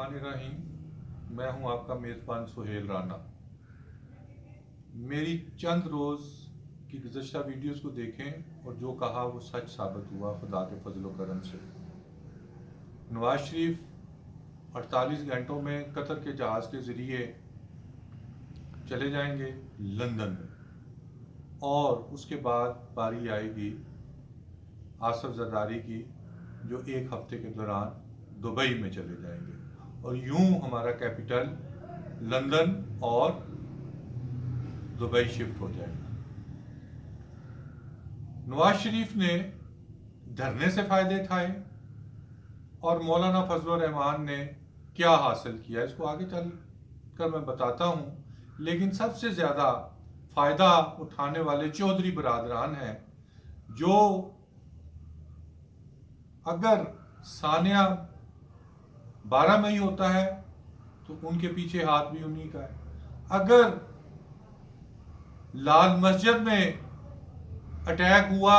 बिस्मिल्लाहिर्रहमानिर्रहीम। मैं हूं आपका मेज़बान सुहेल राना। मेरी चंद रोज़ की गुज़श्ता वीडियोस को देखें और जो कहा वो सच साबित हुआ खुदा के फजल करम से। नवाज शरीफ 48 घंटों में कतर के जहाज़ के ज़रिए चले जाएंगे लंदन में, और उसके बाद बारी आएगी आसिफ जरदारी की, जो एक हफ्ते के दौरान दुबई में चले जाएंगे, और यूं हमारा कैपिटल लंदन और दुबई शिफ्ट हो जाएगा। नवाज शरीफ ने धरने से फायदे उठाए और मौलाना फजल रहमान ने क्या हासिल किया, इसको आगे चल कर मैं बताता हूं। लेकिन सबसे ज़्यादा फ़ायदा उठाने वाले चौधरी बरादरान हैं, जो अगर सानिया 12 मई होता है तो उनके पीछे हाथ भी उन्हीं का है। अगर लाल मस्जिद में अटैक हुआ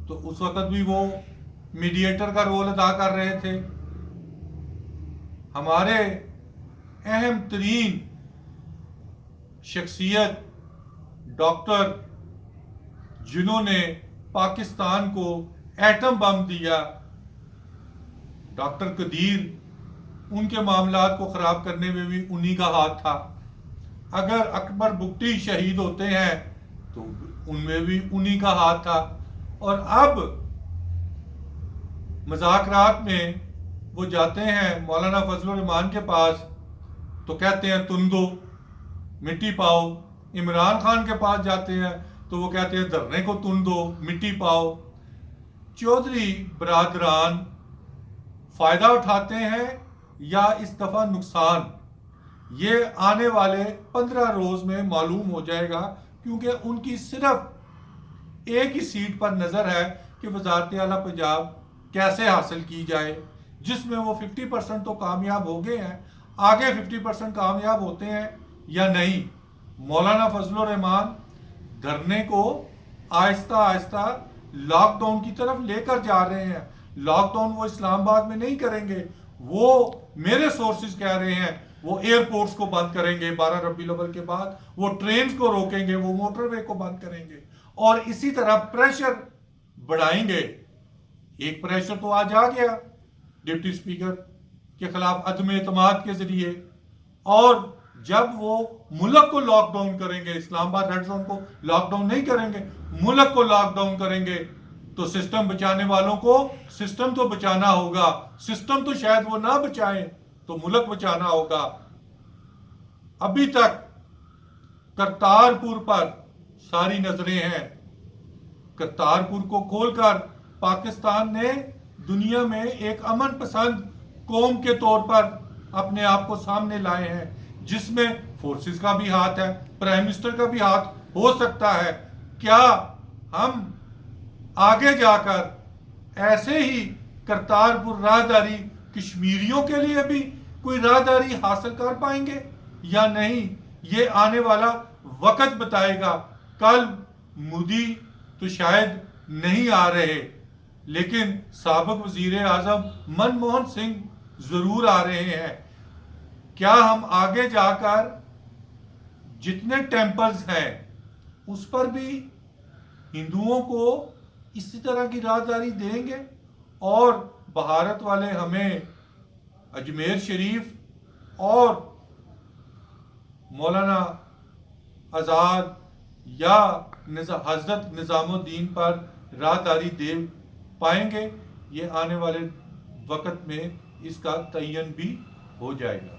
तो उस वक्त भी वो मीडिएटर का रोल अदा कर रहे थे। हमारे अहम तरीन शख्सियत डॉक्टर, जिन्होंने पाकिस्तान को एटम बम दिया, डॉक्टर कदीर, उनके मामलात को ख़राब करने में भी उन्हीं का हाथ था। अगर अकबर बुगटी शहीद होते हैं तो उनमें भी उन्हीं का हाथ था। और अब मज़ाकरात में वो जाते हैं मौलाना फजल रहमान के पास तो कहते हैं तुम दो, मिट्टी पाओ। इमरान खान के पास जाते हैं तो वो कहते हैं धरने को तुम दो, मिट्टी पाओ। चौधरी बरादरान फ़ायदा उठाते हैं या इस दफ़ा नुकसान, ये आने वाले 15 रोज़ में मालूम हो जाएगा, क्योंकि उनकी सिर्फ एक ही सीट पर नज़र है कि वज़ारत आला पंजाब कैसे हासिल की जाए, जिसमें वो 50% तो कामयाब हो गए हैं। आगे 50% कामयाब होते हैं या नहीं। मौलाना फजल रहमान धरने को आहिस्ता आहिस्ता लॉकडाउन की तरफ लेकर जा रहे हैं। लॉकडाउन वो इस्लामाबाद में नहीं करेंगे, वो मेरे सोर्सेज कह रहे हैं वो एयरपोर्ट्स को बंद करेंगे 12 रबीउल अव्वल के बाद, वो ट्रेन को रोकेंगे, वो मोटरवे को बंद करेंगे, और इसी तरह प्रेशर बढ़ाएंगे। एक प्रेशर तो आज आ गया डिप्टी स्पीकर के खिलाफ अदम एतमाद के जरिए, और जब वो मुल्क को लॉकडाउन करेंगे, इस्लामाबाद रेड जोन को लॉकडाउन नहीं करेंगे, मुल्क को लॉकडाउन करेंगे, तो सिस्टम बचाने वालों को सिस्टम तो बचाना होगा। सिस्टम तो शायद वो ना बचाएं, तो मुल्क बचाना होगा। अभी तक करतारपुर पर सारी नजरें हैं। करतारपुर को खोलकर पाकिस्तान ने दुनिया में एक अमन पसंद कौम के तौर पर अपने आप को सामने लाए हैं, जिसमें फोर्सेस का भी हाथ है, प्राइम मिनिस्टर का भी हाथ हो सकता है। क्या हम आगे जाकर ऐसे ही करतारपुर राहदारी कश्मीरियों के लिए भी कोई राहदारी हासिल कर पाएंगे या नहीं, ये आने वाला वक्त बताएगा। कल मोदी तो शायद नहीं आ रहे, लेकिन साबिक वजीर आजम मनमोहन सिंह जरूर आ रहे हैं। क्या हम आगे जाकर जितने टेम्पल्स हैं उस पर भी हिंदुओं को इसी तरह की राहदारी देंगे, और भारत वाले हमें अजमेर शरीफ और मौलाना आज़ाद या हजरत निज़ामुद्दीन पर राहदारी दे पाएंगे? ये आने वाले वक्त में इसका तयन भी हो जाएगा।